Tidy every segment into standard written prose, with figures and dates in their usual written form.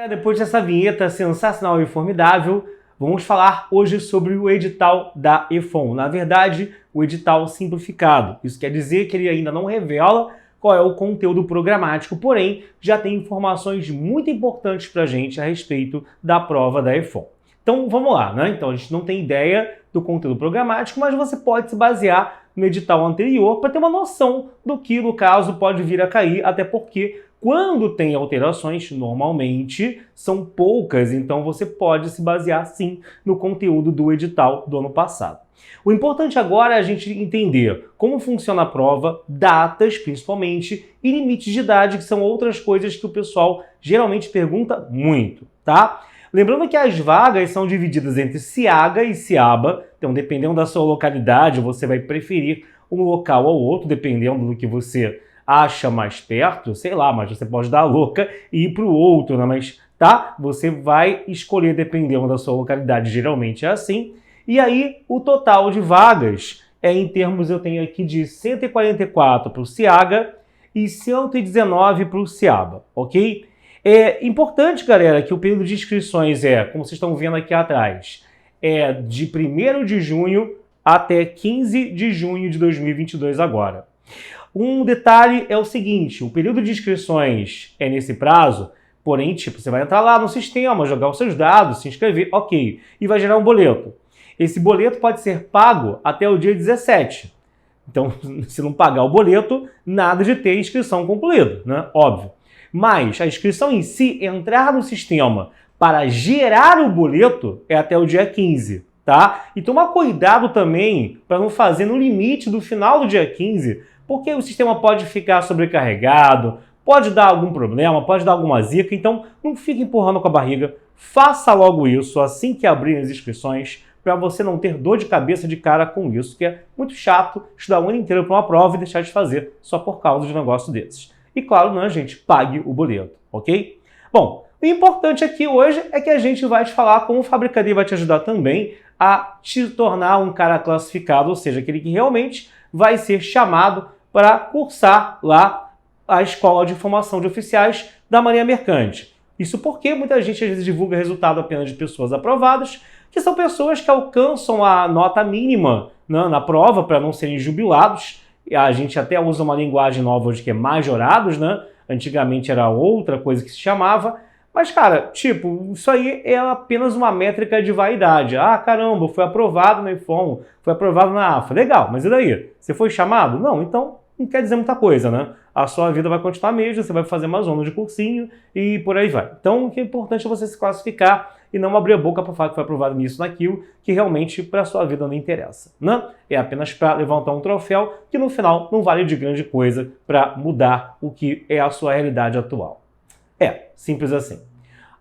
Depois dessa vinheta sensacional e formidável, vamos falar hoje sobre o edital da EFON. Na verdade, o edital simplificado. Isso quer dizer que ele ainda não revela qual é o conteúdo programático, porém já tem informações muito importantes para a gente a respeito da prova da EFON. Então vamos lá, né? Então a gente não tem ideia do conteúdo programático, mas você pode se basear no edital anterior para ter uma noção do que, no caso, pode vir a cair, até porque quando tem alterações, normalmente são poucas, então você pode se basear sim no conteúdo do edital do ano passado. O importante agora é a gente entender como funciona a prova, datas principalmente, e limites de idade, que são outras coisas que o pessoal geralmente pergunta muito, tá? Lembrando que as vagas são divididas entre Ciaga e Ciaba, então dependendo da sua localidade, você vai preferir um local ou outro, dependendo do que você acha mais perto, sei lá, mas você pode dar a louca e ir para o outro, né? Mas tá, você vai escolher dependendo da sua localidade, geralmente é assim. E aí o total de vagas é em termos, eu tenho aqui de 144 para o Ciaga e 119 para o Ciaba, ok? É importante, galera, que o período de inscrições como vocês estão vendo aqui atrás, é de 1º de junho até 15 de junho de 2022 agora. Um detalhe é o seguinte, o período de inscrições é nesse prazo, porém, tipo, você vai entrar lá no sistema, jogar os seus dados, se inscrever, ok, e vai gerar um boleto. Esse boleto pode ser pago até o dia 17. Então, se não pagar o boleto, nada de ter inscrição concluída, né? Óbvio. Mas a inscrição em si, entrar no sistema para gerar o boleto, é até o dia 15, tá? E tomar cuidado também para não fazer no limite do final do dia 15, porque o sistema pode ficar sobrecarregado, pode dar algum problema, pode dar alguma zica, então não fique empurrando com a barriga, faça logo isso assim que abrirem as inscrições, para você não ter dor de cabeça de cara com isso, que é muito chato estudar o ano inteiro para uma prova e deixar de fazer só por causa de um negócio desses. E claro, né, gente, pague o boleto, ok? Bom, o importante aqui hoje é que a gente vai te falar como o Fabricaday vai te ajudar também a te tornar um cara classificado, ou seja, aquele que realmente vai ser chamado para cursar lá a Escola de Formação de Oficiais da Marinha Mercante. Isso porque muita gente às vezes divulga resultado apenas de pessoas aprovadas, que são pessoas que alcançam a nota mínima, né, na prova para não serem jubilados. A gente até usa uma linguagem nova hoje que é majorados, né? Antigamente era outra coisa que se chamava. Mas, cara, tipo, isso aí é apenas uma métrica de vaidade. Ah, caramba, foi aprovado na EFON, foi aprovado na AFA. Legal, mas e daí? Você foi chamado? Não, então não quer dizer muita coisa, né? A sua vida vai continuar a mesma, você vai fazer uma zona de cursinho e por aí vai. Então, o que é importante é você se classificar e não abrir a boca para falar que foi aprovado nisso, naquilo, que realmente para a sua vida não interessa, né? É apenas para levantar um troféu que no final não vale de grande coisa para mudar o que é a sua realidade atual. É, simples assim.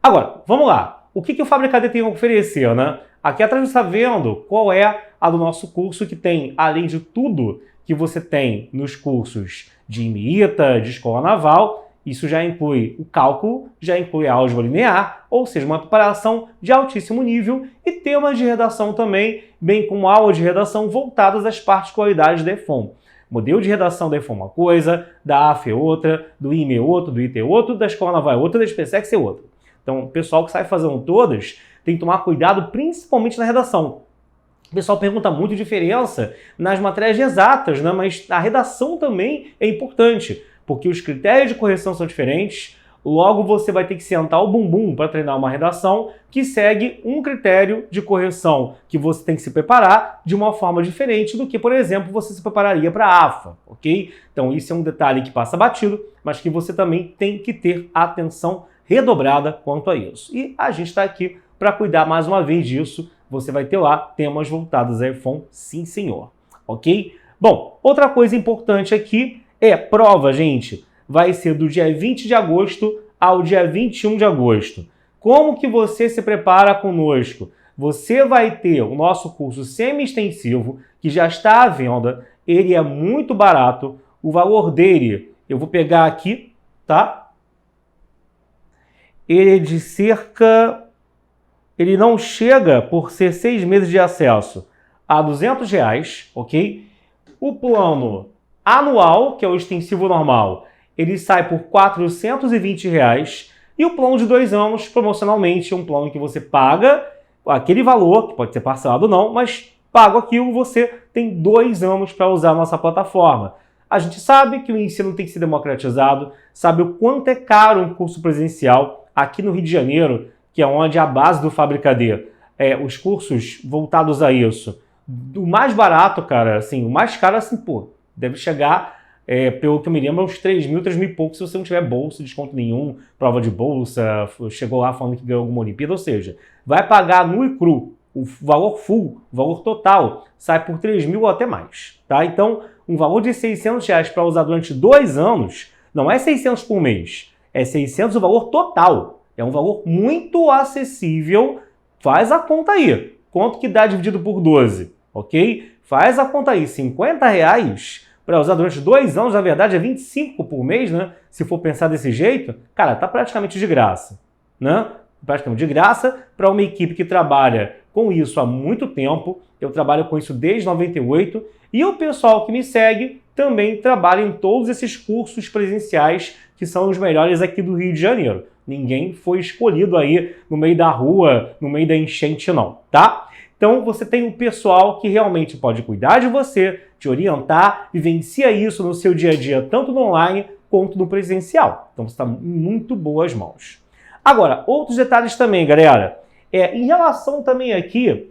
Agora, vamos lá. O que o Fabricaday tem a oferecer, né? Aqui atrás você está vendo qual é a do nosso curso que tem, além de tudo que você tem nos cursos de IMEITA, de Escola Naval, isso já inclui o cálculo, já inclui a álgebra linear, ou seja, uma preparação de altíssimo nível e temas de redação também, bem como aulas de redação voltadas às particularidades da EFON. Modelo de redação da EFON é uma coisa, da AFA é outra, do IME é outro, do ITA é outro, da Escola Naval é outra, da SpaceX é outra. Então, o pessoal que sai fazendo todas tem que tomar cuidado, principalmente na redação. O pessoal pergunta muito diferença nas matérias exatas, né? Mas a redação também é importante, porque os critérios de correção são diferentes, logo você vai ter que sentar o bumbum para treinar uma redação que segue um critério de correção que você tem que se preparar de uma forma diferente do que, por exemplo, você se prepararia para a AFA, ok? Então isso é um detalhe que passa batido, mas que você também tem que ter atenção redobrada quanto a isso. E a gente está aqui para cuidar mais uma vez disso. Você vai ter lá temas voltados à EFON, sim senhor, ok? Bom, outra coisa importante aqui é prova, gente, vai ser do dia 20 de agosto ao dia 21 de agosto. Como que você se prepara conosco? Você vai ter o nosso curso semi-extensivo, que já está à venda, ele é muito barato, o valor dele, eu vou pegar aqui, tá? Ele é de ele não chega, por ser 6 meses de acesso, a R$200, ok? O plano anual, que é o extensivo normal, ele sai por R$420, E o plano de 2 anos, promocionalmente, é um plano que você paga aquele valor, que pode ser parcelado ou não, mas pago aquilo, você tem 2 anos para usar a nossa plataforma. A gente sabe que o ensino tem que ser democratizado, sabe o quanto é caro um curso presencial aqui no Rio de Janeiro, que é onde é a base do Fábrica D. Os cursos voltados a isso. O mais barato, cara, assim, o mais caro, assim, pô, deve chegar, pelo que eu me lembro, uns 3 mil e pouco, se você não tiver bolsa, desconto nenhum, prova de bolsa, chegou lá falando que ganhou alguma Olimpíada, ou seja, vai pagar nu e cru, o valor full, o valor total, sai por 3 mil ou até mais, tá? Então, um valor de R$600 para usar durante 2 anos, não é 600 por mês, é 600 o valor total. É um valor muito acessível. Faz a conta aí. Quanto que dá dividido por 12, ok? Faz a conta aí. R$50 para usar durante 2 anos, na verdade é 25 por mês, né? Se for pensar desse jeito, cara, tá praticamente de graça, né? Praticamente de graça para uma equipe que trabalha com isso há muito tempo. Eu trabalho com isso desde 98 e o pessoal que me segue também trabalha em todos esses cursos presenciais que são os melhores aqui do Rio de Janeiro. Ninguém foi escolhido aí no meio da rua, no meio da enchente não, tá? Então você tem um pessoal que realmente pode cuidar de você, te orientar, vivencia isso no seu dia a dia, tanto no online quanto no presencial. Então você está em muito boas mãos. Agora, outros detalhes também, galera. Em relação também aqui,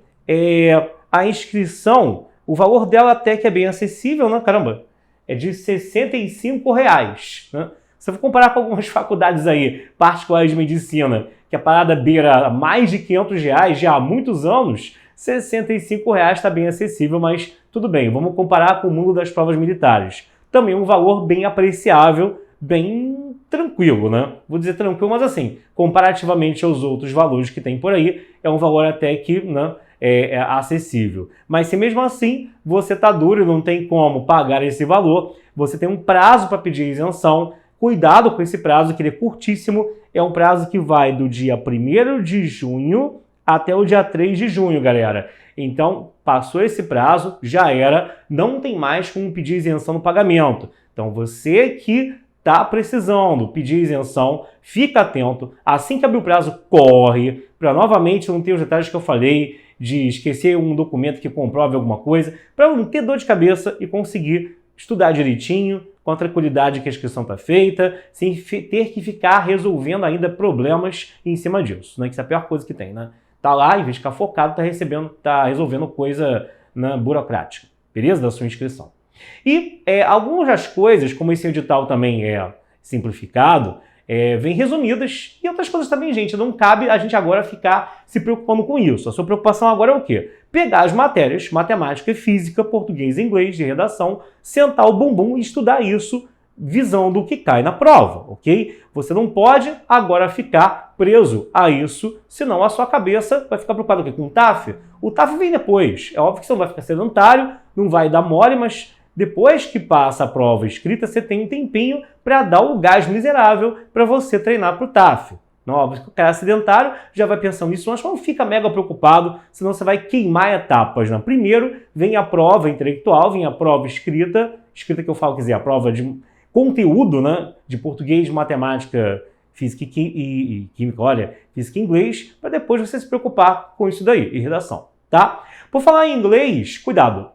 a inscrição, o valor dela até que é bem acessível, né? Caramba, é de R$65, né? Se eu for comparar com algumas faculdades aí, particulares de medicina, que a parada beira mais de R$500 já há muitos anos, R$65 está bem acessível, mas tudo bem, vamos comparar com o mundo das provas militares. Também um valor bem apreciável, bem tranquilo, né? Vou dizer tranquilo, mas assim, comparativamente aos outros valores que tem por aí, é um valor até que, né, é acessível. Mas se mesmo assim você está duro e não tem como pagar esse valor, você tem um prazo para pedir isenção. Cuidado com esse prazo, que ele é curtíssimo, é um prazo que vai do dia 1º de junho até o dia 3 de junho, galera. Então, passou esse prazo, já era, não tem mais como pedir isenção no pagamento. Então, você que está precisando pedir isenção, fica atento, assim que abrir o prazo, corre, para novamente não ter os detalhes que eu falei, de esquecer um documento que comprove alguma coisa, para não ter dor de cabeça e conseguir estudar direitinho, com a tranquilidade que a inscrição está feita, sem ter que ficar resolvendo ainda problemas em cima disso, né? Que isso é a pior coisa que tem, né? Tá lá, em vez de ficar focado, tá resolvendo coisa, né, burocrática, beleza? Da sua inscrição. E algumas das coisas, como esse edital também é simplificado, vem resumidas, e outras coisas também, gente, não cabe a gente agora ficar se preocupando com isso. A sua preocupação agora é o quê? Pegar as matérias, matemática e física, português e inglês de redação, sentar o bumbum e estudar isso visando o que cai na prova, ok? Você não pode agora ficar preso a isso, senão a sua cabeça vai ficar preocupada com o TAF. O TAF vem depois. É óbvio que você não vai ficar sedentário, não vai dar mole, mas depois que passa a prova escrita, você tem um tempinho para dar o gás miserável para você treinar para o TAF. Não, óbvio que o cara sedentário já vai pensando nisso, mas não fica mega preocupado, senão você vai queimar etapas, né? Primeiro vem a prova intelectual, vem a prova escrita que eu falo, quer dizer, a prova de conteúdo, né? De português, matemática, física e química, olha, física e inglês, para depois você se preocupar com isso daí, e redação, tá? Por falar em inglês, cuidado,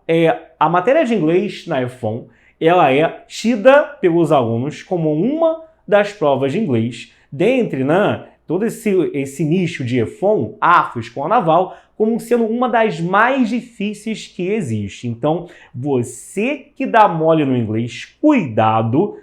a matéria de inglês na EFON, ela é tida pelos alunos como uma das provas de inglês, dentre, né, todo esse nicho de EFON, AFO, Escola Naval, como sendo uma das mais difíceis que existe. Então, você que dá mole no inglês, cuidado,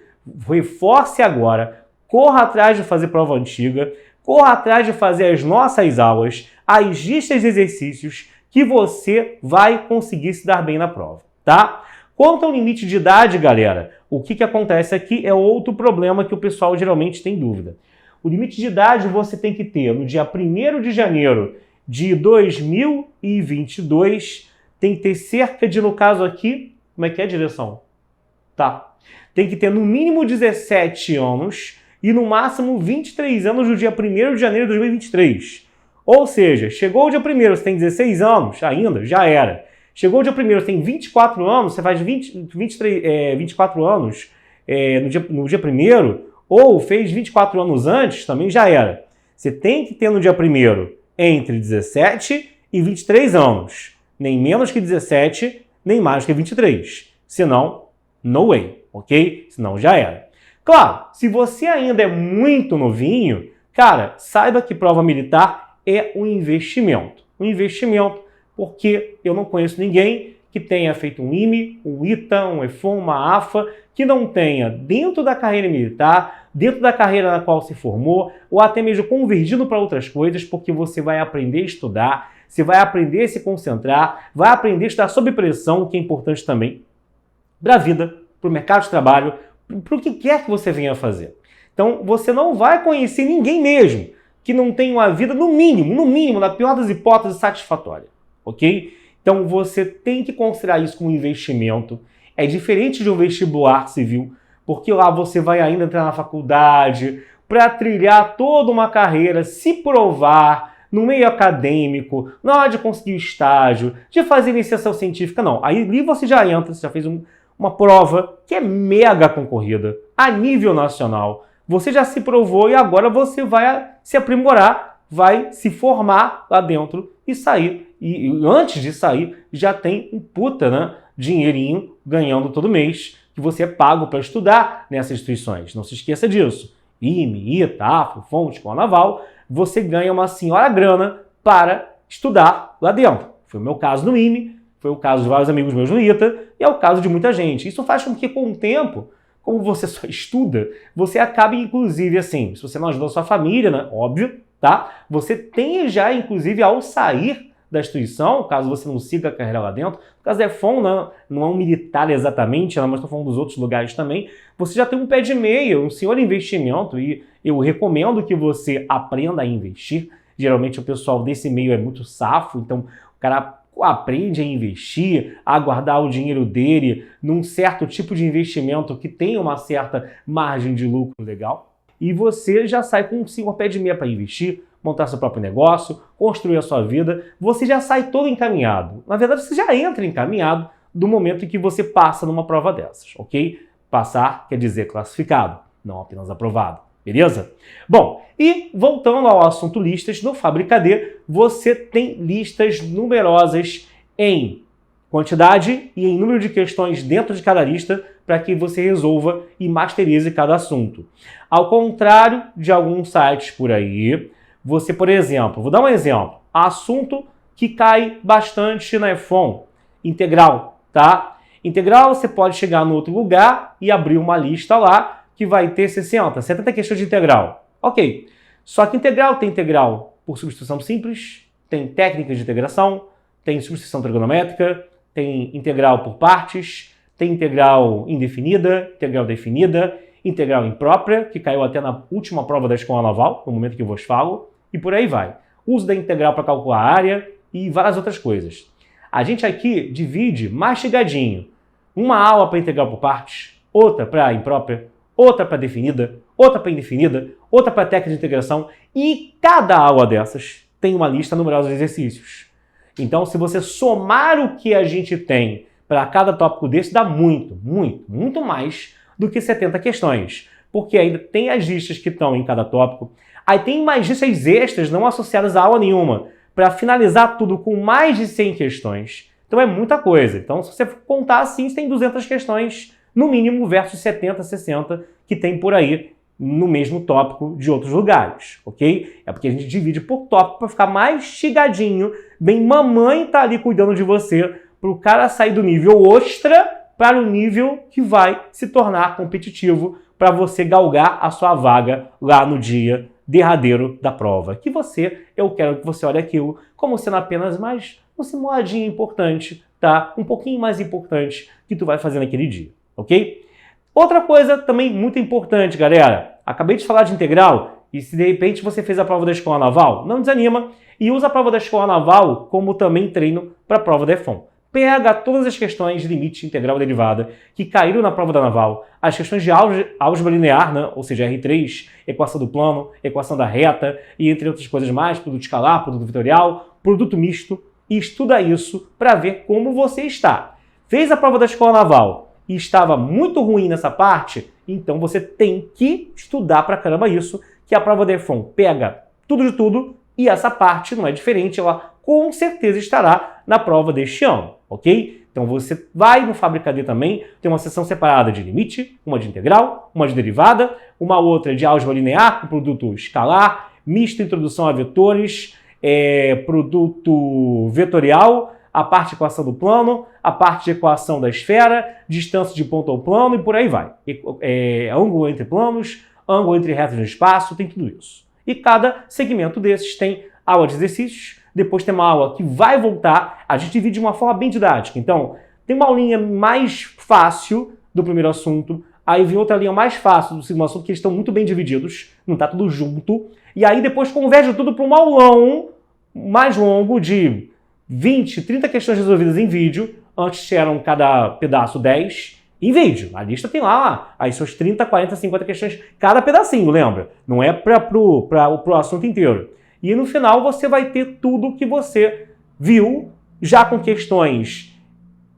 reforce agora, corra atrás de fazer prova antiga, corra atrás de fazer as nossas aulas, as listas de exercícios, que você vai conseguir se dar bem na prova, tá? Quanto ao limite de idade, galera, o que acontece aqui é outro problema que o pessoal geralmente tem dúvida. O limite de idade você tem que ter no dia 1º de janeiro de 2022, tem que ter cerca de, no caso aqui, como é que é a direção? Tá. Tem que ter no mínimo 17 anos e no máximo 23 anos no dia 1º de janeiro de 2023. Ou seja, chegou o dia 1º, você tem 16 anos, ainda, já era. Chegou o dia 1º, você tem 24 anos, você faz 24 anos no dia 1º, ou fez 24 anos antes, também já era. Você tem que ter no dia 1º entre 17 e 23 anos. Nem menos que 17, nem mais que 23. Senão, no way, ok? Senão já era. Claro, se você ainda é muito novinho, cara, saiba que prova militar é um investimento. Um investimento porque eu não conheço ninguém que tenha feito um IME, um ITA, um EFON, uma AFA, que não tenha, dentro da carreira militar, dentro da carreira na qual se formou, ou até mesmo convergido para outras coisas, porque você vai aprender a estudar, você vai aprender a se concentrar, vai aprender a estudar sob pressão, que é importante também, para a vida, para o mercado de trabalho, para o que quer que você venha fazer. Então, você não vai conhecer ninguém mesmo que não tenha uma vida, no mínimo, na pior das hipóteses, satisfatória, ok? Então, você tem que considerar isso como um investimento. É diferente de um vestibular civil, porque lá você vai ainda entrar na faculdade para trilhar toda uma carreira, se provar no meio acadêmico, na hora de conseguir estágio, de fazer iniciação científica, não. Aí ali você já entra, você já fez uma prova que é mega concorrida, a nível nacional. Você já se provou e agora você vai se aprimorar, vai se formar lá dentro e sair. E antes de sair, já tem um puta, né, dinheirinho ganhando todo mês, que você é pago para estudar nessas instituições. Não se esqueça disso. IME, ITA, AFA, FON, Escola Naval, você ganha uma senhora grana para estudar lá dentro. Foi o meu caso no IME, foi o caso de vários amigos meus no ITA, e é o caso de muita gente. Isso faz com que, com o tempo, como você só estuda, você acabe, inclusive, assim, se você não ajudou a sua família, né, óbvio, tá? Você tem já, inclusive, ao sair da instituição, caso você não siga a carreira lá dentro, no caso da EFON, não é um militar exatamente, mas estou falando dos outros lugares também, você já tem um pé de meia, um senhor investimento, e eu recomendo que você aprenda a investir. Geralmente o pessoal desse meio é muito safo, então o cara aprende a investir, a guardar o dinheiro dele num certo tipo de investimento que tem uma certa margem de lucro legal, e você já sai com um pé de meia para investir, montar seu próprio negócio, construir a sua vida, você já sai todo encaminhado. Na verdade, você já entra encaminhado do momento em que você passa numa prova dessas, ok? Passar quer dizer classificado, não apenas aprovado, beleza? Bom, e voltando ao assunto listas, no Fabricadê você tem listas numerosas em quantidade e em número de questões dentro de cada lista para que você resolva e masterize cada assunto. Ao contrário de alguns sites por aí, você, por exemplo, vou dar um exemplo, assunto que cai bastante na EFON, integral, tá? Integral você pode chegar no outro lugar e abrir uma lista lá que vai ter 60, 70 questões de integral. Ok, só que integral tem integral por substituição simples, tem técnicas de integração, tem substituição trigonométrica, tem integral por partes, tem integral indefinida, integral definida, integral imprópria, que caiu até na última prova da Escola Naval, no momento que eu vos falo, e por aí vai. Uso da integral para calcular a área e várias outras coisas. A gente aqui divide mastigadinho. Uma aula para integral por partes, outra para imprópria, outra para definida, outra para indefinida, outra para técnica de integração, e cada aula dessas tem uma lista numerosa de exercícios. Então, se você somar o que a gente tem para cada tópico desse, dá muito mais do que 70 questões. Porque ainda tem as listas que estão em cada tópico, aí tem mais listas extras não associadas a aula nenhuma, para finalizar tudo com mais de 100 questões. Então é muita coisa. Então, se você contar assim, você tem 200 questões, no mínimo, versus 70, 60 que tem por aí no mesmo tópico de outros lugares, ok? É porque a gente divide por tópico para ficar mais chegadinho, bem mamãe tá ali cuidando de você, para o cara sair do nível ostra para o nível que vai se tornar competitivo para você galgar a sua vaga lá no dia derradeiro da prova. Eu quero que você olhe aquilo como sendo apenas mais uma simuladinha importante, tá? Um pouquinho mais importante que tu vai fazer naquele dia, ok? Outra coisa também muito importante, galera. Acabei de falar de integral e se de repente você fez a prova da Escola Naval, não desanima e usa a prova da Escola Naval como também treino para a prova da EFON. Pega todas as questões de limite integral derivada que caíram na prova da Naval, as questões de álgebra linear, né? Ou seja, R3, equação do plano, equação da reta e entre outras coisas mais, produto escalar, produto vetorial, produto misto, e estuda isso para ver como você está. Fez a prova da Escola Naval e estava muito ruim nessa parte, Então você tem que estudar pra caramba isso, que a prova da EFON pega tudo de tudo e essa parte não é diferente, ela com certeza estará na prova deste ano, ok? Então você vai no Fábrica D também, tem uma seção separada de limite, uma de integral, uma de derivada, uma outra de álgebra linear, com produto escalar, misto, introdução a vetores, produto vetorial, a parte de equação do plano, a parte de equação da esfera, distância de ponto ao plano e por aí vai. Ângulo entre planos, ângulo entre retas no espaço, tem tudo isso. E cada segmento desses tem aula de exercícios, depois tem uma aula que vai voltar, a gente divide de uma forma bem didática. Então, tem uma aulinha mais fácil do primeiro assunto, aí vem outra linha mais fácil do segundo assunto, que eles estão muito bem divididos, não está tudo junto, e aí depois converge tudo para um aulão mais longo de 20, 30 questões resolvidas em vídeo, antes eram cada pedaço 10, em vídeo. A lista tem lá as suas 30, 40, 50 questões, cada pedacinho, lembra? Não é para o assunto inteiro. E no final você vai ter tudo que você viu, já com questões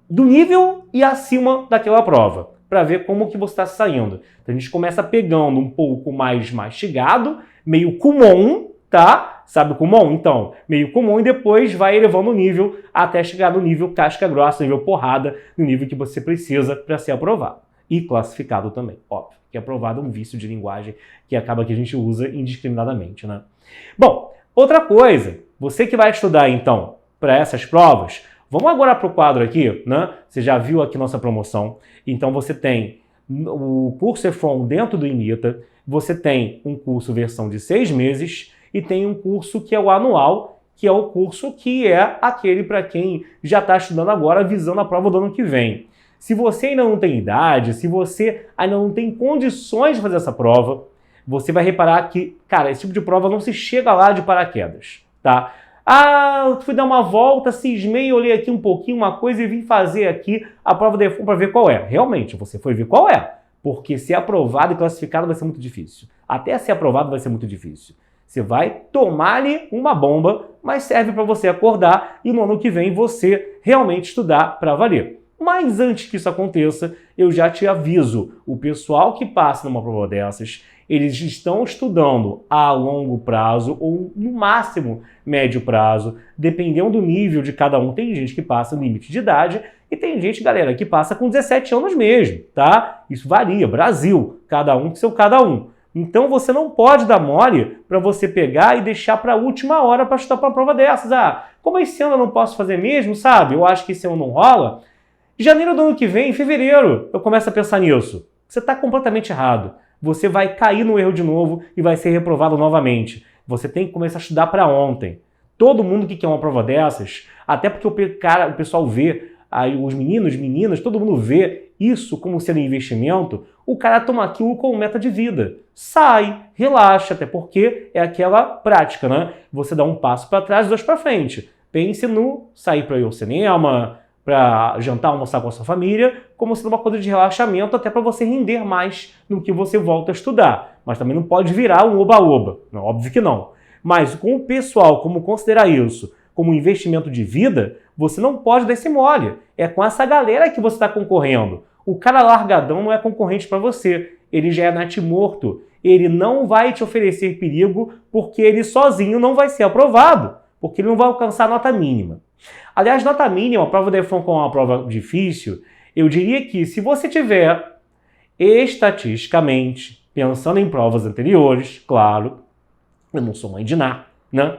do nível e acima daquela prova, para ver como que você está saindo. Então a gente começa pegando um pouco mais mastigado, meio comum, tá? Sabe o comum? Então, meio comum e depois vai elevando o nível até chegar no nível casca grossa, nível porrada, no nível que você precisa para ser aprovado. E classificado também, óbvio. Que aprovado é um vício de linguagem que acaba que a gente usa indiscriminadamente, né? Bom, outra coisa, você que vai estudar então para essas provas, vamos agora para o quadro aqui, né? Você já viu aqui nossa promoção, então você tem o curso EFON dentro do INITA, você tem um curso versão de 6 meses e tem um curso que é o anual, que é o curso que é aquele para quem já está estudando agora, visando a prova do ano que vem. Se você ainda não tem idade, se você ainda não tem condições de fazer essa prova, você vai reparar que, cara, esse tipo de prova não se chega lá de paraquedas, tá? Ah, eu fui dar uma volta, cismei, olhei aqui um pouquinho, uma coisa e vim fazer aqui a prova da EFON para ver qual é. Realmente, você foi ver qual é, porque ser aprovado e classificado vai ser muito difícil. Até ser aprovado vai ser muito difícil. Você vai tomar-lhe uma bomba, mas serve para você acordar e no ano que vem você realmente estudar para valer. Mas antes que isso aconteça, eu já te aviso, o pessoal que passa numa prova dessas, eles estão estudando a longo prazo ou no máximo médio prazo, dependendo do nível de cada um. Tem gente que passa no limite de idade e tem gente, galera, que passa com 17 anos mesmo, tá? Isso varia, Brasil, cada um com seu cada um. Então você não pode dar mole para você pegar e deixar para a última hora para estudar para uma prova dessas. Ah, como esse ano eu não posso fazer mesmo, sabe? Eu acho que esse ano não rola. Em janeiro do ano que vem, em fevereiro, eu começo a pensar nisso. Você está completamente errado. Você vai cair no erro de novo e vai ser reprovado novamente. Você tem que começar a estudar para ontem. Todo mundo que quer uma prova dessas, até porque o pessoal vê, aí os meninos, meninas, todo mundo vê isso como sendo investimento, o cara toma aquilo como meta de vida. Sai, relaxa, até porque é aquela prática, né? Você dá um passo para trás e 2 para frente. Pense no sair para ir ao cinema, para jantar, almoçar com a sua família, como sendo uma coisa de relaxamento, até para você render mais no que você volta a estudar. Mas também não pode virar um oba-oba, óbvio que não. Mas com o pessoal, como considerar isso como um investimento de vida, você não pode dar esse mole. É com essa galera que você está concorrendo. O cara largadão não é concorrente para você. Ele já é natimorto. Ele não vai te oferecer perigo porque ele sozinho não vai ser aprovado, porque ele não vai alcançar a nota mínima. Aliás, nota mínima, a prova da EFON com uma prova difícil, eu diria que se você tiver estatisticamente, pensando em provas anteriores, claro, eu não sou mãe de Ná, né?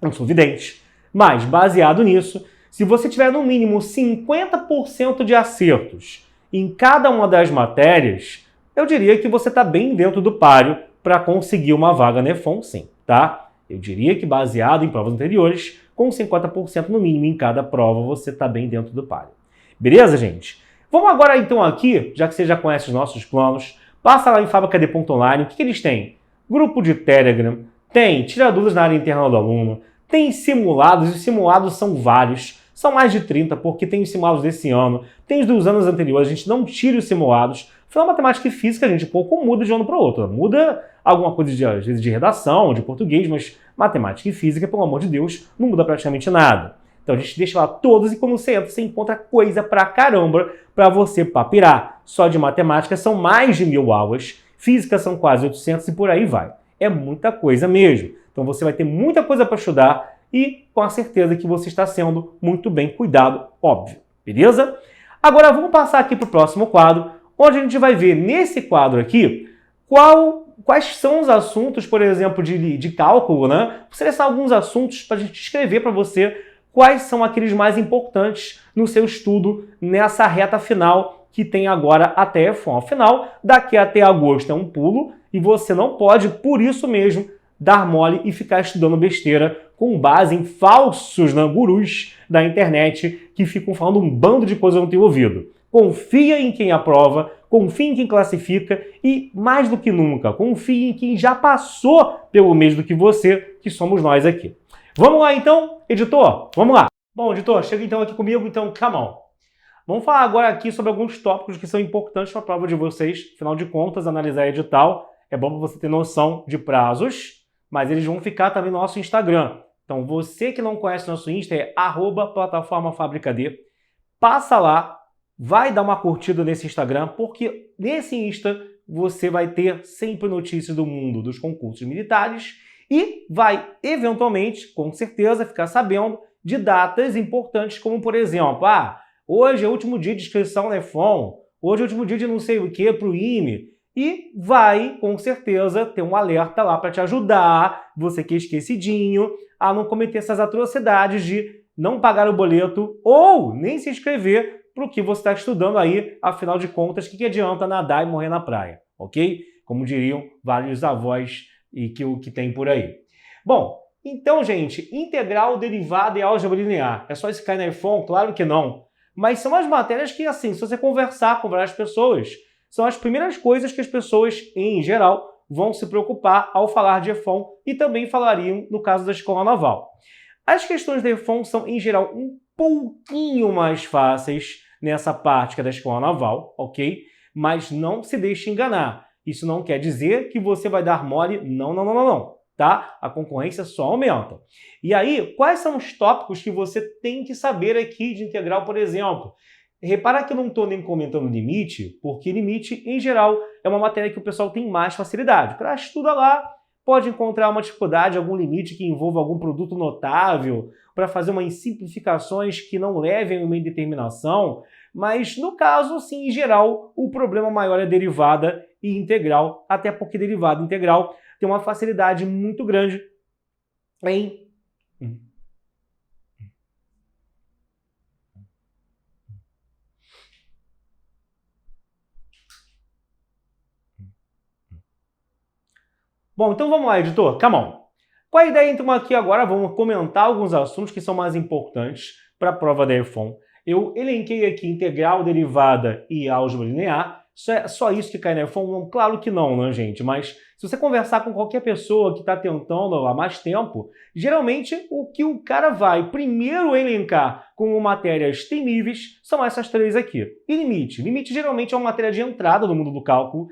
Eu não sou vidente, mas baseado nisso, se você tiver no mínimo 50% de acertos em cada uma das matérias, eu diria que você está bem dentro do páreo para conseguir uma vaga na EFON, sim, tá? Eu diria que baseado em provas anteriores, com 50% no mínimo em cada prova, você está bem dentro do páreo. Beleza, gente? Vamos agora então aqui, já que você já conhece os nossos planos, passa lá em fabricad.online, o que eles têm? Grupo de Telegram, tem tira dúvidas na área interna do aluno, tem simulados, e os simulados são vários, são mais de 30, porque tem os simulados desse ano, tem os dos anos anteriores, a gente não tira os simulados. Afinal, matemática e física, a gente pouco muda de um ano para o outro. Muda alguma coisa, às vezes, de redação, de português, mas matemática e física, pelo amor de Deus, não muda praticamente nada. Então a gente deixa lá todos e quando você entra, você encontra coisa pra caramba pra você papirar. só de matemática são mais de 1000 aulas, física são quase 800 e por aí vai. É muita coisa mesmo. Então você vai ter muita coisa para estudar e com a certeza que você está sendo muito bem cuidado, óbvio. Beleza? Agora vamos passar aqui para o próximo quadro, onde a gente vai ver nesse quadro aqui quais são os assuntos, por exemplo, de cálculo, né? Vou selecionar alguns assuntos para a gente escrever para você quais são aqueles mais importantes no seu estudo nessa reta final que tem agora até F1. Afinal, daqui até agosto é um pulo e você não pode, por isso mesmo, dar mole e ficar estudando besteira com base em falsos gurus da internet que ficam falando um bando de coisa no teu ouvido. Confia em quem aprova, confia em quem classifica e, mais do que nunca, confia em quem já passou pelo mesmo que você, que somos nós aqui. Vamos lá então, editor? Vamos lá. Bom, editor, chega então aqui comigo, então, come on. Vamos falar agora aqui sobre alguns tópicos que são importantes para a prova de vocês. Afinal de contas, analisar edital é bom para você ter noção de prazos, mas eles vão ficar também no nosso Instagram. Então, você que não conhece nosso Insta é @plataformafabricad. Passa lá, vai dar uma curtida nesse Instagram, porque nesse Insta você vai ter sempre notícias do mundo dos concursos militares e vai, eventualmente, com certeza, ficar sabendo de datas importantes, como, por exemplo, hoje é o último dia de inscrição na F1, hoje é o último dia de não sei o que para o IME, e vai, com certeza, ter um alerta lá para te ajudar, você que é esquecidinho, a não cometer essas atrocidades de não pagar o boleto ou nem se inscrever para o que você está estudando aí, afinal de contas, o que adianta nadar e morrer na praia, ok? Como diriam vários avós e que tem por aí. Bom, então, gente, integral, derivada e álgebra linear. É só isso cair na F1? Claro que não. Mas são as matérias que, assim, se você conversar com várias pessoas, são as primeiras coisas que as pessoas, em geral, vão se preocupar ao falar de F1 e também falariam no caso da escola naval. As questões da F1 são, em geral, um pouquinho mais fáceis nessa parte que é da escola naval, ok? Mas não se deixe enganar. Isso não quer dizer que você vai dar mole, não, tá? A concorrência só aumenta. E aí, quais são os tópicos que você tem que saber aqui de integral, por exemplo? Repara que eu não estou nem comentando limite, porque limite, em geral, é uma matéria que o pessoal tem mais facilidade. O cara estuda lá, pode encontrar uma dificuldade, algum limite que envolva algum produto notável, para fazer umas simplificações que não levem a uma indeterminação, mas no caso, sim, em geral, o problema maior é derivada e integral, até porque derivada e integral tem uma facilidade muito grande em... Bom, então vamos lá, editor. Come on. Qual a ideia, então, aqui agora? Vamos comentar alguns assuntos que são mais importantes para a prova da F1. Eu elenquei aqui integral, derivada e álgebra linear. Só isso que cai na F1? Não, claro que não, né, gente? Mas se você conversar com qualquer pessoa que está tentando há mais tempo, geralmente o que o cara vai primeiro elencar como matérias temíveis são essas três aqui. E limite? Limite geralmente é uma matéria de entrada no mundo do cálculo.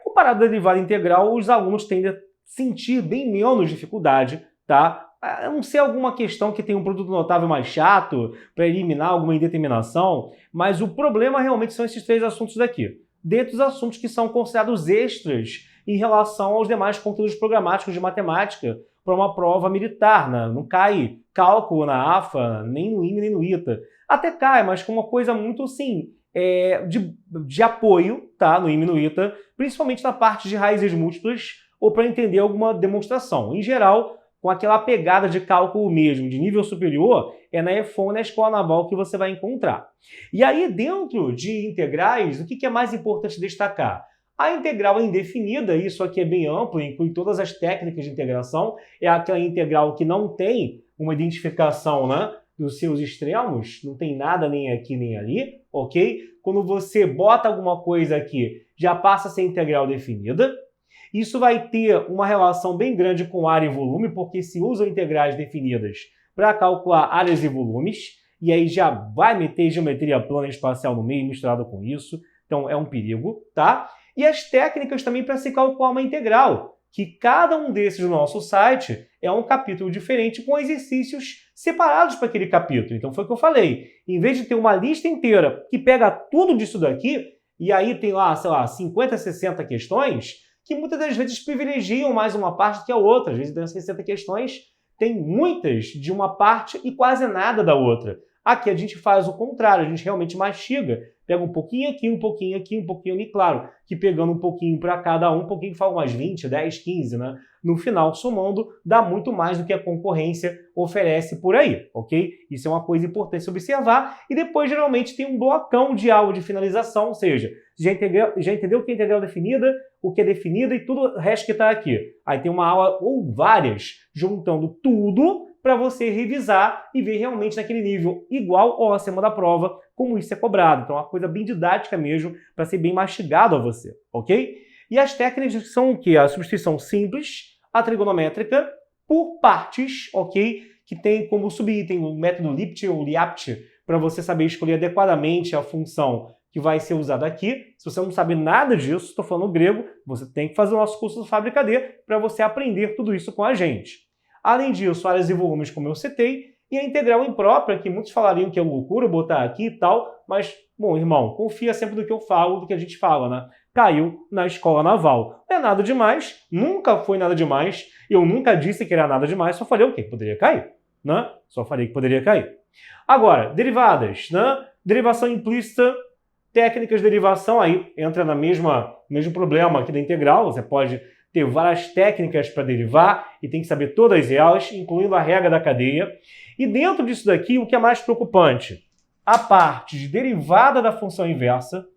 Comparado à derivada integral, os alunos tendem a sentir bem menos dificuldade, tá? A não ser alguma questão que tem um produto notável mais chato para eliminar alguma indeterminação, mas o problema realmente são esses três assuntos daqui. Dentre dos assuntos que são considerados extras em relação aos demais conteúdos programáticos de matemática para uma prova militar, né? Não cai cálculo na AFA, nem no IME, nem no ITA. Até cai, mas com uma coisa muito, assim, de apoio, tá? No IME e no ITA, principalmente na parte de raízes múltiplas ou para entender alguma demonstração. Em geral, com aquela pegada de cálculo mesmo, de nível superior, é na F1 e na escola naval que você vai encontrar. E aí, dentro de integrais, o que é mais importante destacar? A integral é indefinida, isso aqui é bem amplo, inclui todas as técnicas de integração, é aquela integral que não tem uma identificação, né, dos seus extremos, não tem nada nem aqui nem ali, ok? Quando você bota alguma coisa aqui, já passa a ser integral definida. Isso vai ter uma relação bem grande com área e volume, porque se usam integrais definidas para calcular áreas e volumes, e aí já vai meter geometria plana e espacial no meio misturado com isso, então é um perigo, tá? E as técnicas também para se calcular uma integral, que cada um desses no nosso site é um capítulo diferente com exercícios separados para aquele capítulo. Então foi o que eu falei, em vez de ter uma lista inteira que pega tudo disso daqui, e aí tem lá, sei lá, 50, 60 questões, que muitas das vezes privilegiam mais uma parte do que a outra. Às vezes, das 60 questões, tem muitas de uma parte e quase nada da outra. Aqui a gente faz o contrário, a gente realmente mastiga, pega um pouquinho aqui, um pouquinho aqui, um pouquinho ali, claro, que pegando um pouquinho para cada um pouquinho fala umas 20, 10, 15, né? No final, somando, dá muito mais do que a concorrência oferece por aí, ok? Isso é uma coisa importante observar. E depois, geralmente, tem um blocão de aula de finalização, ou seja, já entendeu o que é integral definida, o que é definida e tudo o resto que está aqui. Aí tem uma aula ou várias juntando tudo para você revisar e ver realmente naquele nível igual ou acima da prova como isso é cobrado. Então é uma coisa bem didática mesmo para ser bem mastigado a você, ok? E as técnicas são o quê? A substituição simples, a trigonométrica, por partes, ok? Que tem como subitem o método LIPT ou LIAPT para você saber escolher adequadamente a função que vai ser usada aqui. Se você não sabe nada disso, estou falando grego, você tem que fazer o nosso curso do Fábrica D para você aprender tudo isso com a gente. Além disso, áreas e volumes, como eu citei, e a integral imprópria, que muitos falariam que é loucura botar aqui e tal, mas, bom, irmão, confia sempre do que eu falo, do que a gente fala, né? Caiu na escola naval. Não é nada demais, nunca foi nada demais, eu nunca disse que era nada demais, só falei o quê? Poderia cair, né? Só falei que poderia cair. Agora, derivadas, né? Derivação implícita, técnicas de derivação, aí entra no mesmo problema aqui da integral, você pode ter várias técnicas para derivar e tem que saber todas elas, incluindo a regra da cadeia. E dentro disso daqui, o que é mais preocupante? A parte de derivada da função inversa,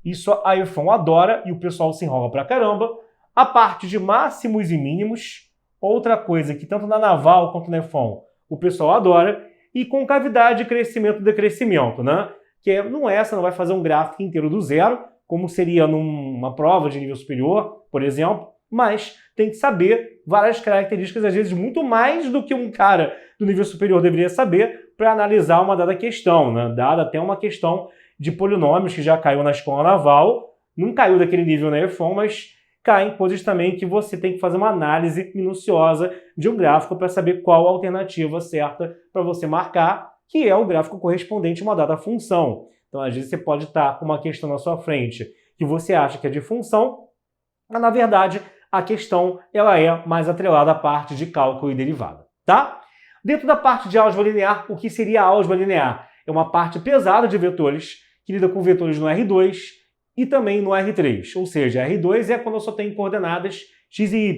isso a EFON adora e o pessoal se enrola pra caramba. A parte de máximos e mínimos, outra coisa que tanto na naval quanto na EFON o pessoal adora, e concavidade, crescimento e decrescimento, né? Que não é essa, não vai fazer um gráfico inteiro do zero, como seria numa prova de nível superior, por exemplo, mas tem que saber várias características, às vezes muito mais do que um cara do nível superior deveria saber para analisar uma dada questão, né? Dada até uma questão de polinômios que já caiu na escola naval, não caiu daquele nível na EFON, mas caem coisas também que você tem que fazer uma análise minuciosa de um gráfico para saber qual a alternativa certa para você marcar, que é o gráfico correspondente a uma dada função. Então, às vezes, você pode estar com uma questão na sua frente que você acha que é de função, mas, na verdade, a questão ela é mais atrelada à parte de cálculo e derivada, tá? Dentro da parte de álgebra linear, o que seria a álgebra linear? É uma parte pesada de vetores, que lida com vetores no R2 e também no R3. Ou seja, R2 é quando eu só tenho coordenadas x e y.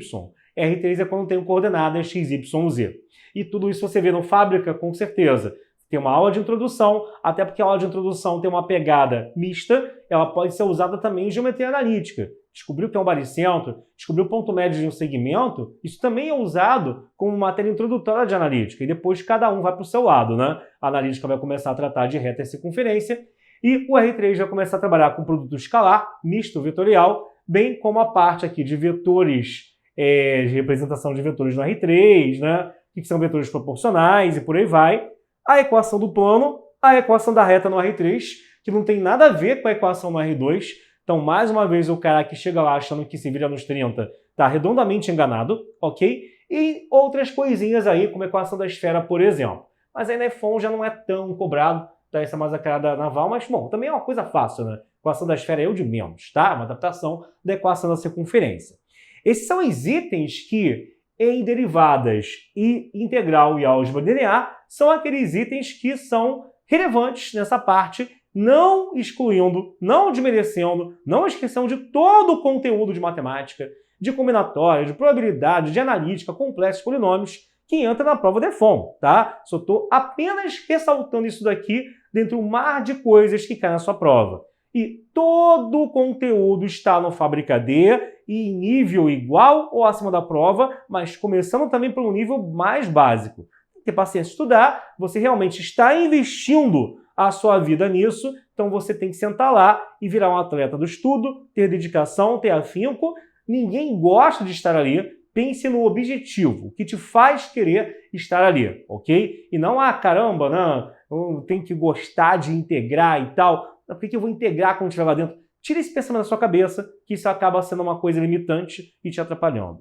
R3 é quando eu tenho coordenadas x, y, z. E tudo isso você vê no Fábrica, com certeza. Tem uma aula de introdução, até porque a aula de introdução tem uma pegada mista, ela pode ser usada também em geometria analítica. Descobriu que é um baricentro, descobriu o ponto médio de um segmento, isso também é usado como matéria introdutória de analítica, e depois cada um vai para o seu lado, né? A analítica vai começar a tratar de reta e circunferência, e o R3 vai começar a trabalhar com produto escalar, misto, vetorial, bem como a parte aqui de vetores, de representação de vetores no R3, né? Que são vetores proporcionais e por aí vai. A equação do plano, a equação da reta no R3, que não tem nada a ver com a equação no R2. Então, mais uma vez, o cara que chega lá achando que se vira nos 30 está redondamente enganado, ok? E outras coisinhas aí, como a equação da esfera, por exemplo. Mas aí na EFON já não é tão cobrado, tá? Essa masacrada naval, mas, bom, também é uma coisa fácil, né? A equação da esfera é o de menos, tá? Uma adaptação da equação da circunferência. Esses são os itens que, em derivadas e integral e álgebra linear, são aqueles itens que são relevantes nessa parte, não excluindo, não desmerecendo, não esquecendo de todo o conteúdo de matemática, de combinatória, de probabilidade, de analítica, complexos polinômios, que entra na prova da EFON, tá? Só estou apenas ressaltando isso daqui dentro do mar de coisas que cai na sua prova. E todo o conteúdo está no Fábrica D e em nível igual ou acima da prova, mas começando também pelo nível mais básico. Tem que ter paciência de estudar, você realmente está investindo a sua vida nisso, então você tem que sentar lá e virar um atleta do estudo, ter dedicação, ter afinco. Ninguém gosta de estar ali, pense no objetivo, o que te faz querer estar ali, ok? E não, caramba, não, eu tenho que gostar de integrar e tal. Por que eu vou integrar quando estiver lá dentro? Tira esse pensamento da sua cabeça, que isso acaba sendo uma coisa limitante e te atrapalhando.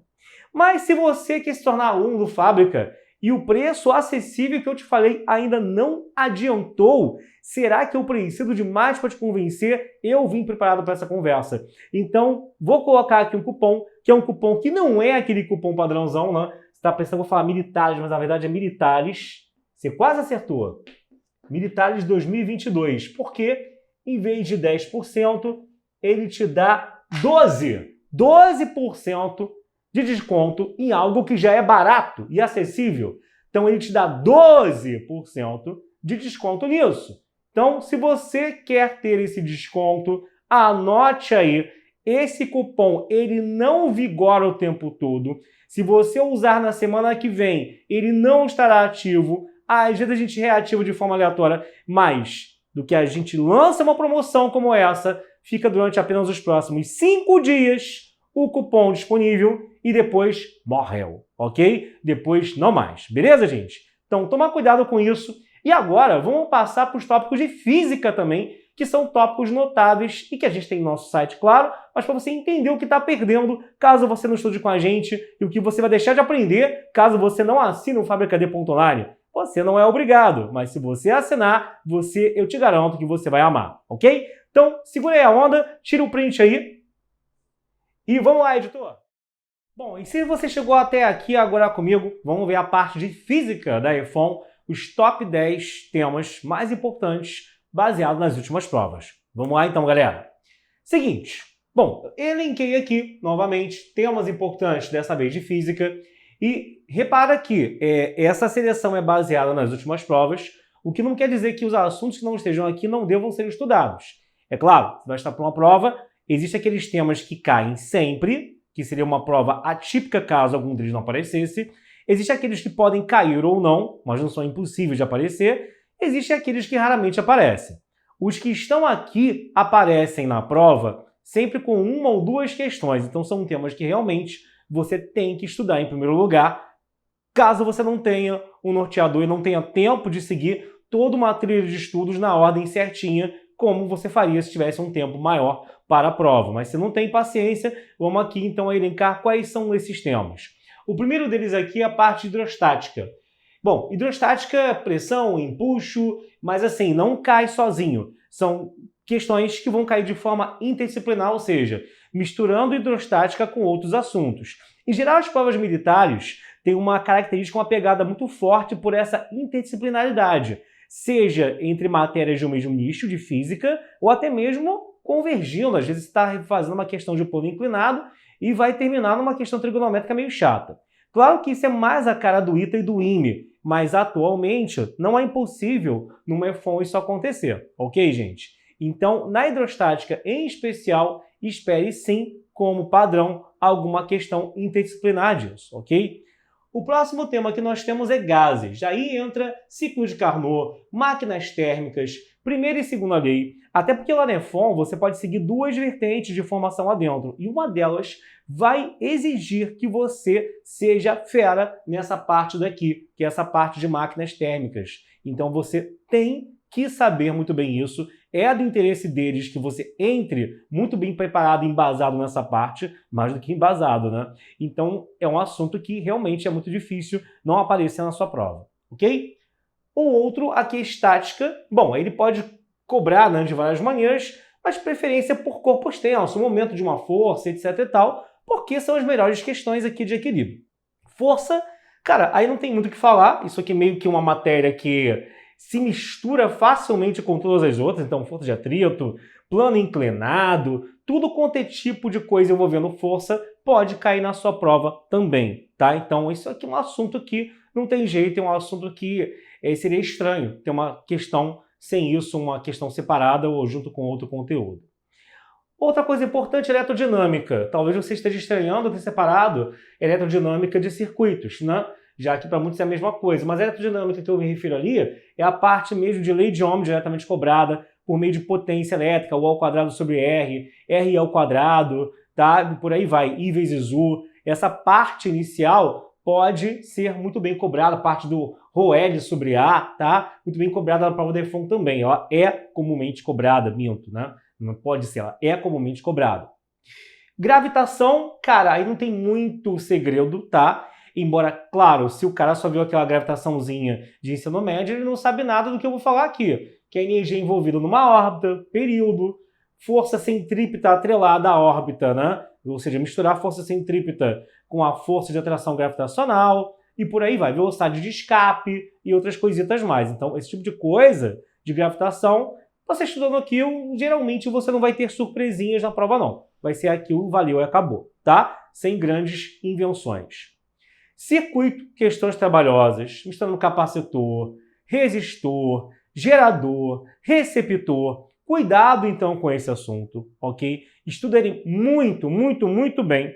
Mas se você quer se tornar aluno do Fábrica E o preço acessível que eu te falei ainda não adiantou. Será que eu preciso de mais para te convencer? Eu vim preparado para essa conversa. Então, vou colocar aqui um cupom, que é um cupom que não é aquele cupom padrãozão, né? Você está pensando que eu vou falar militares, mas na verdade é militares. Você quase acertou. Militares 2022. Porque, em vez de 10%, ele te dá 12% de desconto em algo que já é barato e acessível. Então, ele te dá 12% de desconto nisso. Então, se você quer ter esse desconto, anote aí. Esse cupom, ele não vigora o tempo todo. Se você usar na semana que vem, ele não estará ativo. Às vezes a gente reativa de forma aleatória, mas do que a gente lança uma promoção como essa, fica durante apenas os próximos 5 dias o cupom disponível e depois morreu, ok? Depois não mais, beleza, gente? Então, toma cuidado com isso. E agora, vamos passar para os tópicos de física também, que são tópicos notáveis e que a gente tem no nosso site, claro, mas para você entender o que está perdendo caso você não estude com a gente e o que você vai deixar de aprender caso você não assine o FabricaD.online. Você não é obrigado, mas se você assinar, eu te garanto que você vai amar, ok? Então, segura aí a onda, tira o print aí e vamos lá, editor. Bom, e se você chegou até aqui agora comigo, vamos ver a parte de física da EFON, os top 10 temas mais importantes baseados nas últimas provas. Vamos lá então, galera. Seguinte, bom, elenquei aqui, novamente, temas importantes dessa vez de física e repara que essa seleção é baseada nas últimas provas, o que não quer dizer que os assuntos que não estejam aqui não devam ser estudados. É claro, você vai estar para uma prova, existem aqueles temas que caem sempre, que seria uma prova atípica caso algum deles não aparecesse. Existem aqueles que podem cair ou não, mas não são impossíveis de aparecer. Existem aqueles que raramente aparecem. Os que estão aqui aparecem na prova sempre com uma ou duas questões. Então são temas que realmente você tem que estudar em primeiro lugar, caso você não tenha um norteador e não tenha tempo de seguir toda uma trilha de estudos na ordem certinha, como você faria se tivesse um tempo maior para a prova. Mas se não tem paciência, vamos aqui então elencar quais são esses temas. O primeiro deles aqui é a parte hidrostática. Bom, hidrostática, pressão, empuxo, mas assim, não cai sozinho. São questões que vão cair de forma interdisciplinar, ou seja, misturando hidrostática com outros assuntos. Em geral, as provas militares têm uma característica, uma pegada muito forte por essa interdisciplinaridade, seja entre matérias de um mesmo nicho de física ou até mesmo convergindo. Às vezes você está fazendo uma questão de plano inclinado e vai terminar numa questão trigonométrica meio chata. Claro que isso é mais a cara do ITA e do IME, mas atualmente não é impossível numa EFON isso acontecer, ok, gente? Então, na hidrostática em especial, espere sim, como padrão, alguma questão interdisciplinar disso, ok? O próximo tema que nós temos é gases. Aí entra ciclo de Carnot, máquinas térmicas, primeira e segunda lei. Até porque lá na EFON você pode seguir duas vertentes de formação lá dentro. E uma delas vai exigir que você seja fera nessa parte daqui, que é essa parte de máquinas térmicas. Então você tem que saber muito bem isso. É do interesse deles que você entre muito bem preparado e embasado nessa parte, mais do que embasado, né? Então, é um assunto que realmente é muito difícil não aparecer na sua prova, ok? O outro, aqui é estática. Bom, ele pode cobrar, né, de várias maneiras, mas preferência por corpo extenso, o momento de uma força, etc e tal, porque são as melhores questões aqui de equilíbrio. Força, cara, aí não tem muito o que falar. Isso aqui é meio que uma matéria que se mistura facilmente com todas as outras, então força de atrito, plano inclinado, tudo quanto é tipo de coisa envolvendo força pode cair na sua prova também, tá? Então isso aqui é um assunto que não tem jeito, é um assunto que seria estranho ter uma questão sem isso, uma questão separada ou junto com outro conteúdo. Outra coisa importante, eletrodinâmica. Talvez você esteja estranhando ter separado eletrodinâmica de circuitos, né? Já que para muitos é a mesma coisa. Mas a eletrodinâmica que eu me refiro ali é a parte mesmo de lei de Ohm diretamente cobrada por meio de potência elétrica, o ao quadrado sobre R, R ao quadrado, tá? Por aí vai, I vezes U. Essa parte inicial pode ser muito bem cobrada, a parte do ρL sobre A, tá? Muito bem cobrada na prova da EFON também. Ela é comumente cobrada, minto, né? Não pode ser, ela é comumente cobrada. Gravitação, cara, aí não tem muito segredo, tá? Embora, claro, se o cara só viu aquela gravitaçãozinha de ensino médio, ele não sabe nada do que eu vou falar aqui, que é a energia envolvida numa órbita, período, força centrípeta atrelada à órbita, né? Ou seja, misturar a força centrípeta com a força de atração gravitacional e por aí vai, velocidade de escape e outras coisitas mais. Então, esse tipo de coisa de gravitação, você estudando aquilo, geralmente você não vai ter surpresinhas na prova não. Vai ser aquilo, valeu e acabou, tá? Sem grandes invenções. Circuito, questões trabalhosas, misturando capacitor, resistor, gerador, receptor. Cuidado, então, com esse assunto, ok? Estuda ele muito, muito, muito bem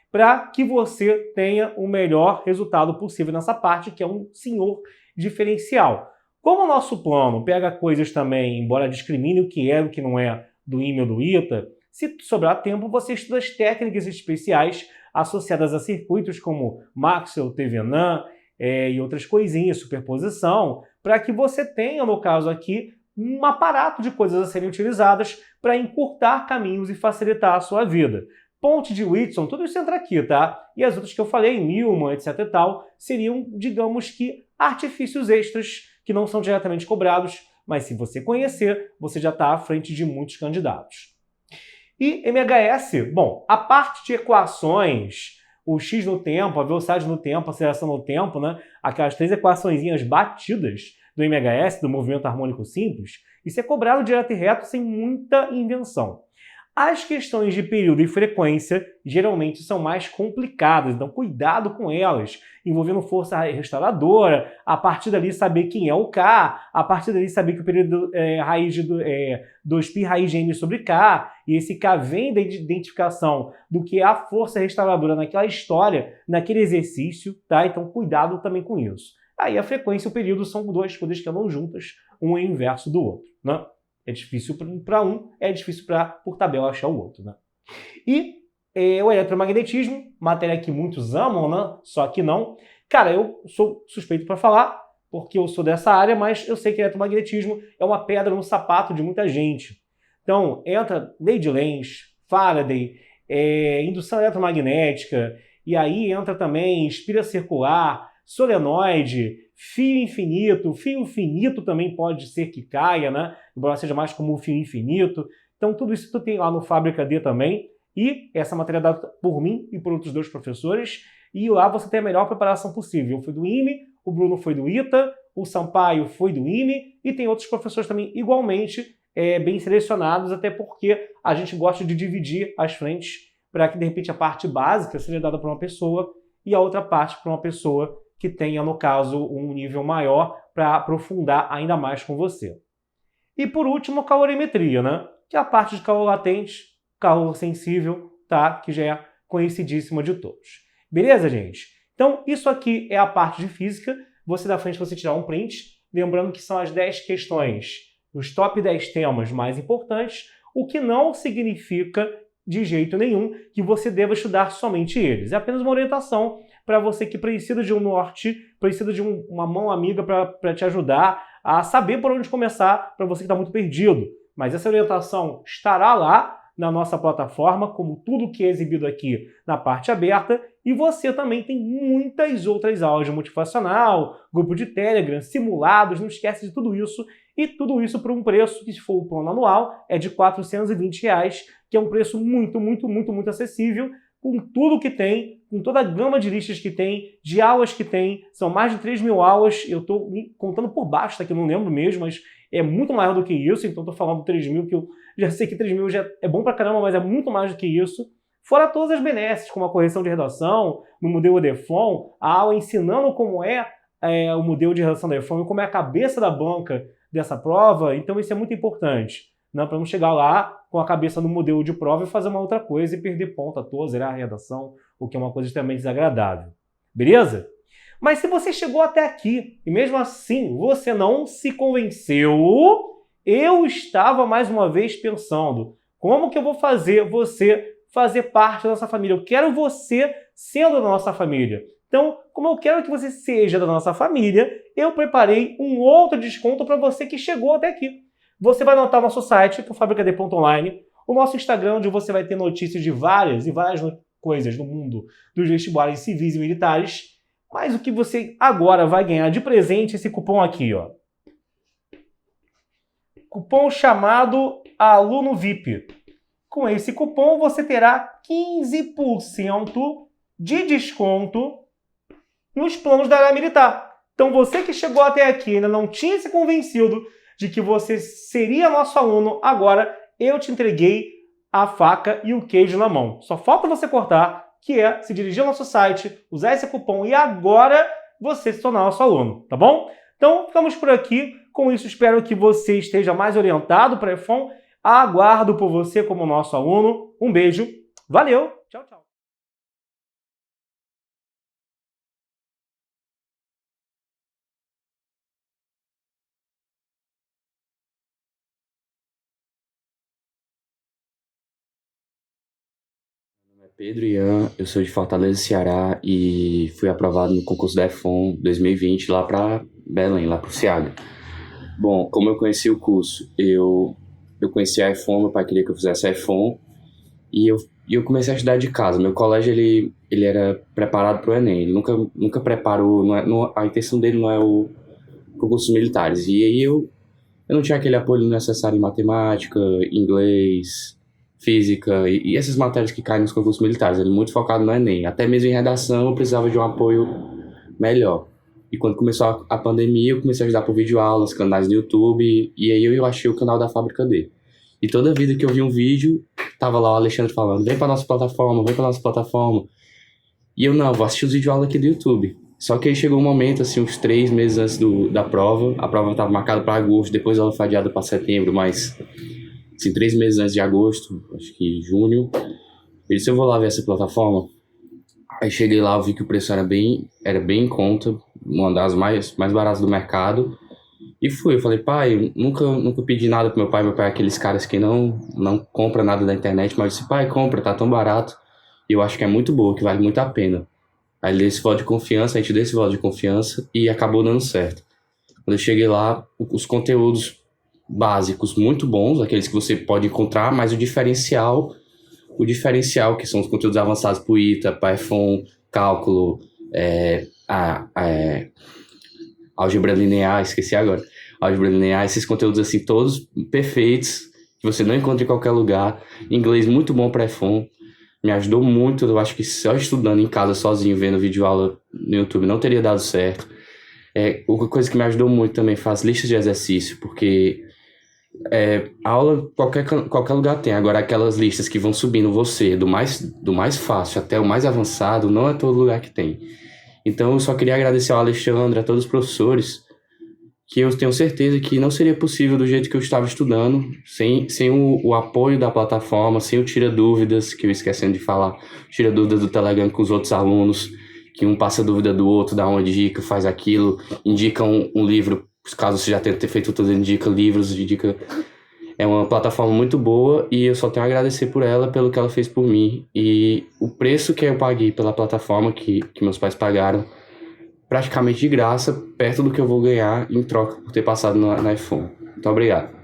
para que você tenha o melhor resultado possível nessa parte, que é um senhor diferencial. Como o nosso plano pega coisas também, embora discrimine o que é e o que não é do IME ou do ITA, se sobrar tempo, você estuda as técnicas especiais associadas a circuitos como Maxwell, Thevenin e outras coisinhas, superposição, para que você tenha, no caso aqui, um aparato de coisas a serem utilizadas para encurtar caminhos e facilitar a sua vida. Ponte de Whitson, tudo isso entra aqui, tá? E as outras que eu falei, Milman, etc e tal, seriam, digamos que, artifícios extras que não são diretamente cobrados, mas se você conhecer, você já está à frente de muitos candidatos. E MHS, bom, a parte de equações, o x no tempo, a velocidade no tempo, a aceleração no tempo, né? Aquelas 3 equaçõezinhas batidas do MHS, do movimento harmônico simples, isso é cobrado direto e reto sem muita invenção. As questões de período e frequência geralmente são mais complicadas, então cuidado com elas, envolvendo força restauradora, a partir dali saber quem é o K, a partir dali saber que o período é raiz de 2π raiz de m sobre K, e esse K vem da identificação do que é a força restauradora naquela história, naquele exercício, tá? Então cuidado também com isso. Aí a frequência e o período são duas coisas que andam juntas, um é o inverso do outro, né? É difícil para um, é difícil para, por tabela, achar o outro, né? E o eletromagnetismo, matéria que muitos amam, né? Só que não. Cara, eu sou suspeito para falar, porque eu sou dessa área, mas eu sei que eletromagnetismo é uma pedra no sapato de muita gente. Então, entra lei de Lenz, Faraday, indução eletromagnética, e aí entra também espira circular, solenoide, fio infinito também pode ser que caia, né? Embora seja mais como o fio infinito. Então tudo isso tu tem lá no Fábrica D também, e essa matéria é dada por mim e por outros 2 professores, e lá você tem a melhor preparação possível. Eu fui do IME, o Bruno foi do ITA, o Sampaio foi do IME, e tem outros professores também igualmente bem selecionados, até porque a gente gosta de dividir as frentes para que de repente a parte básica seja dada para uma pessoa e a outra parte para uma pessoa que tenha, no caso, um nível maior para aprofundar ainda mais com você. E por último, calorimetria, né? Que é a parte de calor latente, calor sensível, tá? Que já é conhecidíssima de todos. Beleza, gente? Então, isso aqui é a parte de física. Você da frente, você tirar um print, lembrando que são as 10 questões, os top 10 temas mais importantes, o que não significa de jeito nenhum que você deva estudar somente eles. É apenas uma orientação para você que precisa de um norte, precisa de uma mão amiga para te ajudar a saber por onde começar, para você que está muito perdido. Mas essa orientação estará lá na nossa plataforma, como tudo que é exibido aqui na parte aberta, e você também tem muitas outras aulas de motivacional, grupo de Telegram, simulados, não esquece de tudo isso, e tudo isso por um preço que, se for o plano anual, é de R$ 420, que é um preço muito, muito, muito, muito acessível, com tudo que tem, com toda a gama de listas que tem, de aulas que tem, são mais de 3.000 aulas, eu estou contando por baixo, tá, que eu não lembro mesmo, mas é muito maior do que isso, então estou falando 3.000, que eu já sei que 3.000 já é bom pra caramba, mas é muito mais do que isso. Fora todas as benesses, como a correção de redação, no modelo EDEFON, a aula ensinando como é o modelo de redação da EDEFON e como é a cabeça da banca dessa prova, então isso é muito importante, né, para não chegar lá com a cabeça no modelo de prova e fazer uma outra coisa e perder ponto à toa, zerar a redação, o que é uma coisa extremamente desagradável. Beleza? Mas se você chegou até aqui e mesmo assim você não se convenceu, eu estava mais uma vez pensando, como que eu vou fazer você fazer parte da nossa família? Eu quero você sendo da nossa família. Então, como eu quero que você seja da nossa família, eu preparei um outro desconto para você que chegou até aqui. Você vai anotar nosso site, que é o fabricad.online, o nosso Instagram, onde você vai ter notícias de várias e várias coisas no mundo dos vestibulares civis e militares, Mas o que você agora vai ganhar de presente é esse cupom aqui, ó. Cupom chamado Aluno VIP. Com esse cupom você terá 15% de desconto nos planos da área militar. Então você que chegou até aqui e ainda não tinha se convencido de que você seria nosso aluno, agora eu te entreguei a faca e o queijo na mão. Só falta você cortar, que é se dirigir ao nosso site, usar esse cupom e agora você se tornar nosso aluno, tá bom? Então ficamos por aqui. Com isso espero que você esteja mais orientado para a EFON. Aguardo por você como nosso aluno. Um beijo. Valeu. Tchau, tchau. Pedro Ian, eu sou de Fortaleza, Ceará e fui aprovado no concurso da EFON 2020 lá para Belém, lá para o Ceará. Bom, como eu conheci o curso, eu conheci a EFON, meu pai queria que eu fizesse a EFON e eu comecei a estudar de casa. Meu colégio, ele era preparado para o Enem, ele nunca preparou, a intenção dele não é o concursos militares. E aí eu não tinha aquele apoio necessário em matemática, inglês, física e essas matérias que caem nos concursos militares. Ele é muito focado no Enem. Até mesmo em redação eu precisava de um apoio melhor. E quando começou a pandemia, eu comecei a ajudar por videoaulas, canais no YouTube, e aí eu achei o canal da Fábrica D. E toda vida que eu vi um vídeo, tava lá o Alexandre falando, vem pra nossa plataforma, vem pra nossa plataforma. E eu, não, vou assistir os videoaulas aqui do YouTube. Só que aí chegou um momento, assim, uns 3 meses antes da prova, a prova estava marcada para agosto, depois ela foi adiada para setembro, mas, assim, 3 meses antes de agosto, acho que junho, eu disse, eu vou lá ver essa plataforma. Aí cheguei lá, eu vi que o preço era bem em conta, uma das mais baratas do mercado, e fui. Eu falei, pai, eu nunca pedi nada pro meu pai é aqueles caras que não compra nada da internet, mas eu disse, pai, compra, tá tão barato, e eu acho que é muito boa, que vale muito a pena. Aí ele deu esse voto de confiança, a gente deu esse voto de confiança e acabou dando certo. Quando eu cheguei lá, os conteúdos básicos muito bons, aqueles que você pode encontrar, mas o diferencial que são os conteúdos avançados para o ITA, para EFON, cálculo, álgebra linear, esqueci agora, álgebra linear, esses conteúdos assim todos perfeitos, que você não encontra em qualquer lugar, inglês muito bom para EFON, me ajudou muito. Eu acho que só estudando em casa sozinho, vendo videoaula no YouTube, não teria dado certo. Outra coisa que me ajudou muito também foi as listas de exercício, porque a aula qualquer lugar tem. Agora, aquelas listas que vão subindo você, do mais fácil até o mais avançado, não é todo lugar que tem. Então, eu só queria agradecer ao Alexandre, a todos os professores, que eu tenho certeza que não seria possível do jeito que eu estava estudando, sem o apoio da plataforma, sem o Tira Dúvidas, que eu esquecendo de falar, Tira Dúvidas do Telegram com os outros alunos, que um passa dúvida do outro, dá uma dica, faz aquilo, indica um livro, caso você já tenha feito tudo, indica livros, indica... É uma plataforma muito boa e eu só tenho a agradecer por ela, pelo que ela fez por mim. E o preço que eu paguei pela plataforma, que meus pais pagaram, praticamente de graça, perto do que eu vou ganhar em troca por ter passado na EFON. Muito obrigado.